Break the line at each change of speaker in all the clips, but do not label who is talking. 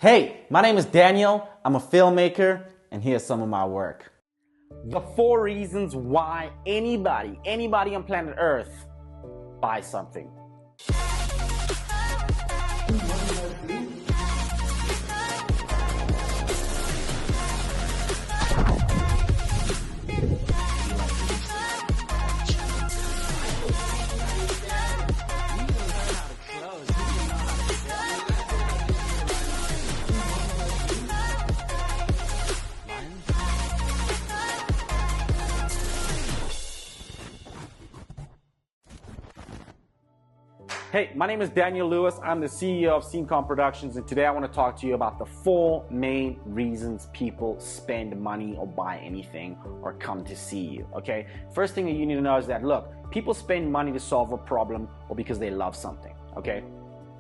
Hey, my name is Daniel. I'm a filmmaker, and here's some of my work. The 4 reasons why anybody on planet Earth buys something. Hey, my name is Daniel Lewis. I'm the CEO of SceneCom Productions, and today I want to talk to you about the 4 main reasons people spend money or buy anything or come to see you, okay? First thing that you need to know is that, look, people spend money to solve a problem or because they love something, okay?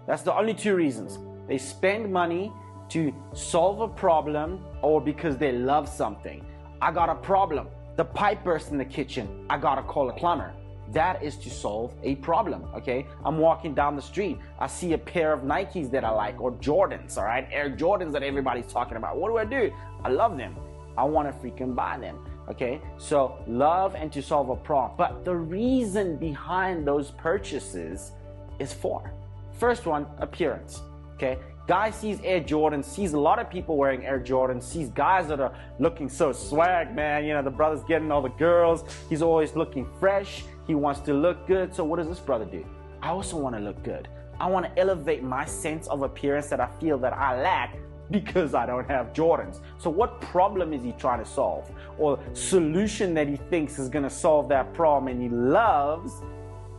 That's the only 2 reasons. They spend money to solve a problem or because they love something. I got a problem. The pipe burst in the kitchen. I gotta call a plumber. That is to solve a problem, okay? I'm walking down the street. I see a pair of Nikes that I like, or Jordans, all right? Air Jordans that everybody's talking about. What do? I love them. I want to freaking buy them, okay? So love and to solve a problem. But the reason behind those purchases is 4. First one, appearance, okay? Guy sees Air Jordans, sees a lot of people wearing Air Jordans, sees guys that are looking so swag, man. You know, the brother's getting all the girls. He's always looking fresh. He wants to look good. So what does this brother do? I also want to look good. I want to elevate my sense of appearance that I feel that I lack because I don't have Jordans. So what problem is he trying to solve? Or solution that he thinks is going to solve that problem and he loves?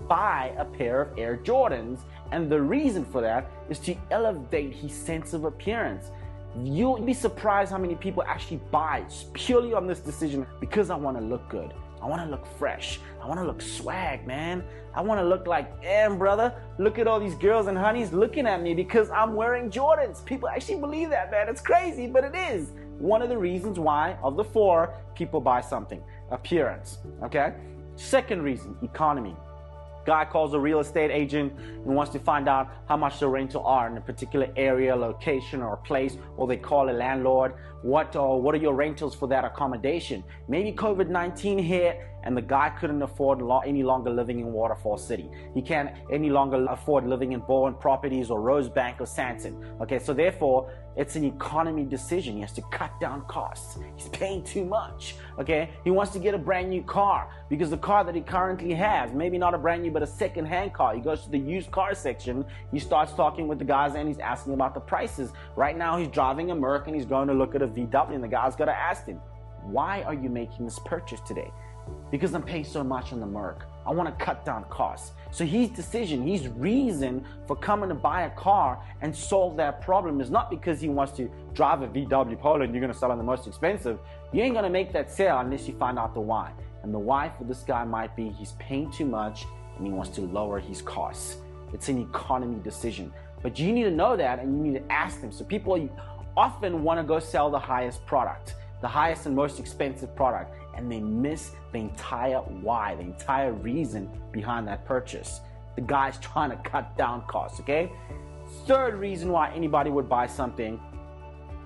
Buy a pair of Air Jordans, and the reason for that is to elevate his sense of appearance. You'll be surprised how many people actually buy purely on this decision because I want to look good. I want to look fresh. I want to look swag, man. I want to look like, damn, brother, look at all these girls and honeys looking at me because I'm wearing Jordans. People actually believe that, man. It's crazy, but it is. One of the reasons why, of the 4, people buy something. Appearance, okay? Second reason, economy. Guy calls a real estate agent and wants to find out how much the rental are in a particular area, location, or place, or they call a landlord. What are your rentals for that accommodation? Maybe COVID-19 hit and the guy couldn't afford any longer living in Waterfall City. He can't any longer afford living in Bowen Properties or Rosebank or Sanson. Okay, so therefore, it's an economy decision. He has to cut down costs. He's paying too much, okay? He wants to get a brand new car because the car that he currently has, maybe not a brand new, but a second-hand car. He goes to the used car section. He starts talking with the guys and he's asking about the prices. Right now, he's driving a Merc and he's going to look at a VW and the guy's got to ask him, why are you making this purchase today? Because I'm paying so much on the Merc. I want to cut down costs. So his decision, his reason for coming to buy a car and solve that problem is not because he wants to drive a VW Polo and you're going to sell on the most expensive. You ain't going to make that sale unless you find out the why. And the why for this guy might be he's paying too much and he wants to lower his costs. It's an economy decision. But you need to know that and you need to ask them. So people often want to go sell the highest product, the highest and most expensive product, and they miss the entire why, the entire reason behind that purchase. The guy's trying to cut down costs, okay? Third reason why anybody would buy something,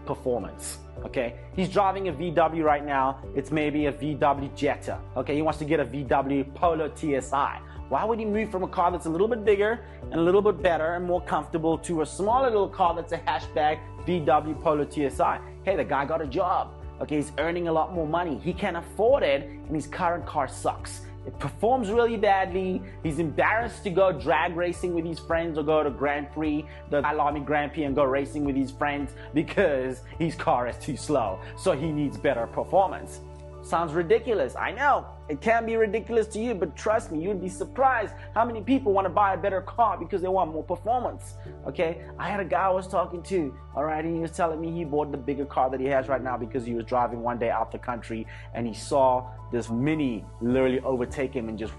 performance, okay? He's driving a VW right now. It's maybe a VW Jetta, okay? He wants to get a VW Polo TSI. Why would he move from a car that's a little bit bigger and a little bit better and more comfortable to a smaller little car that's a hatchback VW Polo TSI? Hey, the guy got a job. Okay, he's earning a lot more money. He can't afford it, and his current car sucks. It performs really badly. He's embarrassed to go drag racing with his friends or go to Grand Prix, the Army Grand Prix, and go racing with his friends because his car is too slow. So he needs better performance. Sounds ridiculous. I know. It can be ridiculous to you, but trust me, you'd be surprised how many people want to buy a better car because they want more performance. Okay? I had a guy I was talking to, all right, and he was telling me he bought the bigger car that he has right now because he was driving one day out the country and he saw this Mini literally overtake him and just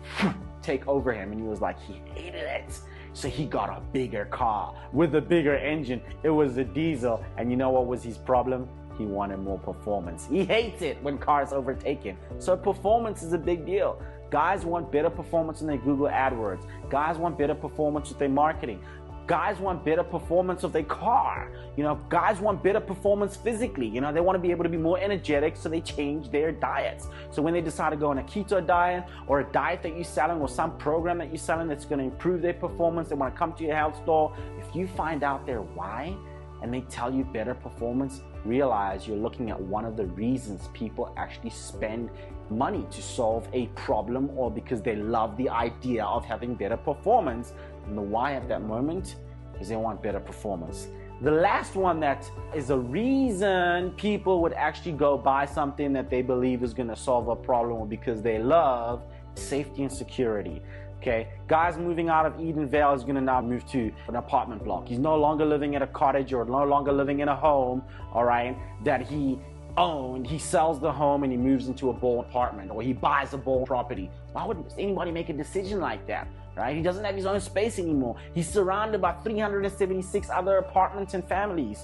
take over him, and he was like, he hated it. So he got a bigger car with a bigger engine. It was a diesel, and you know what was his problem? He wanted more performance. He hates it when cars overtake him. So performance is a big deal. Guys want better performance in their Google AdWords. Guys want better performance with their marketing. guys want better performance of their car. You know, guys want better performance physically. You know, they want to be able to be more energetic, so they change their diets. So when they decide to go on a keto diet or a diet that you're selling or some program that you're selling that's going to improve their performance, they want to come to your health store. If you find out their why and they tell you better performance, realize you're looking at one of the reasons people actually spend money to solve a problem, or because they love the idea of having better performance. And the why at that moment is they want better performance. The last one that is a reason people would actually go buy something that they believe is going to solve a problem, or because they love safety and security. Okay, guys moving out of Edenvale is going to now move to an apartment block. He's no longer living in a cottage or no longer living in a home, all right, that he owned. He sells the home and he moves into a bowl apartment, or he buys a bowl property. Why would anybody make a decision like that, right? He doesn't have his own space anymore. He's surrounded by 376 other apartments and families.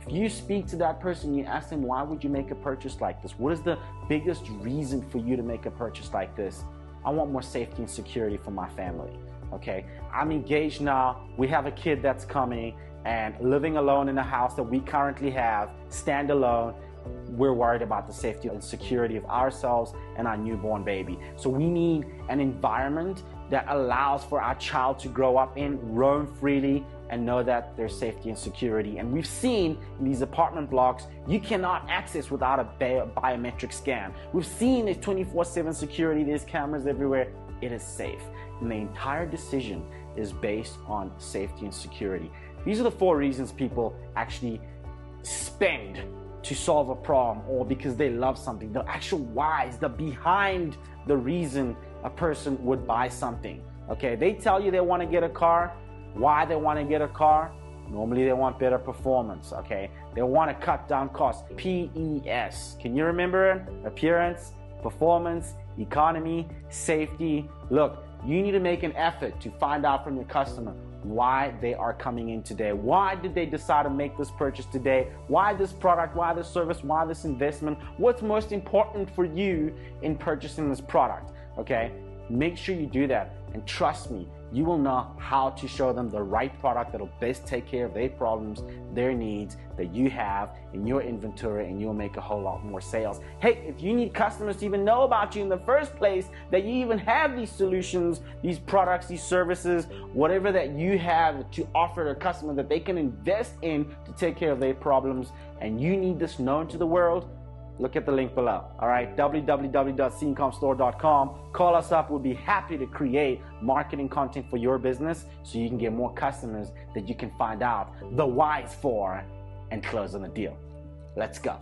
If you speak to that person, you ask them, why would you make a purchase like this? What is the biggest reason for you to make a purchase like this? I want more safety and security for my family. Okay, I'm engaged now. We have a kid that's coming, and living alone in a house that we currently have, stand alone. We're worried about the safety and security of ourselves and our newborn baby. So we need an environment that allows for our child to grow up in, roam freely, and know that there's safety and security. And we've seen in these apartment blocks, you cannot access without a biometric scan. We've seen there's 24/7 security, there's cameras everywhere. It is safe. And the entire decision is based on safety and security. These are the 4 reasons people actually spend to solve a problem, or because they love something. The actual whys, the behind the reason a person would buy something. Okay, they tell you they want to get a car. Why they want to get a car? Normally they want better performance. Okay, they want to cut down costs. PES. Can you remember it? Appearance, performance, economy, safety. Look, you need to make an effort to find out from your customer why they are coming in today. Why did they decide to make this purchase today? Why this product? Why this service? Why this investment? What's most important for you in purchasing this product? Okay, make sure you do that, and trust me, you will know how to show them the right product that will best take care of their problems, their needs that you have in your inventory, and you'll make a whole lot more sales. Hey, if you need customers to even know about you in the first place, that you even have these solutions, these products, these services, whatever that you have to offer a customer that they can invest in to take care of their problems, and you need this known to the world, look at the link below. All right, www.scenecompstore.com. Call us up. We'll be happy to create marketing content for your business so you can get more customers that you can find out the whys for and close on a deal. Let's go.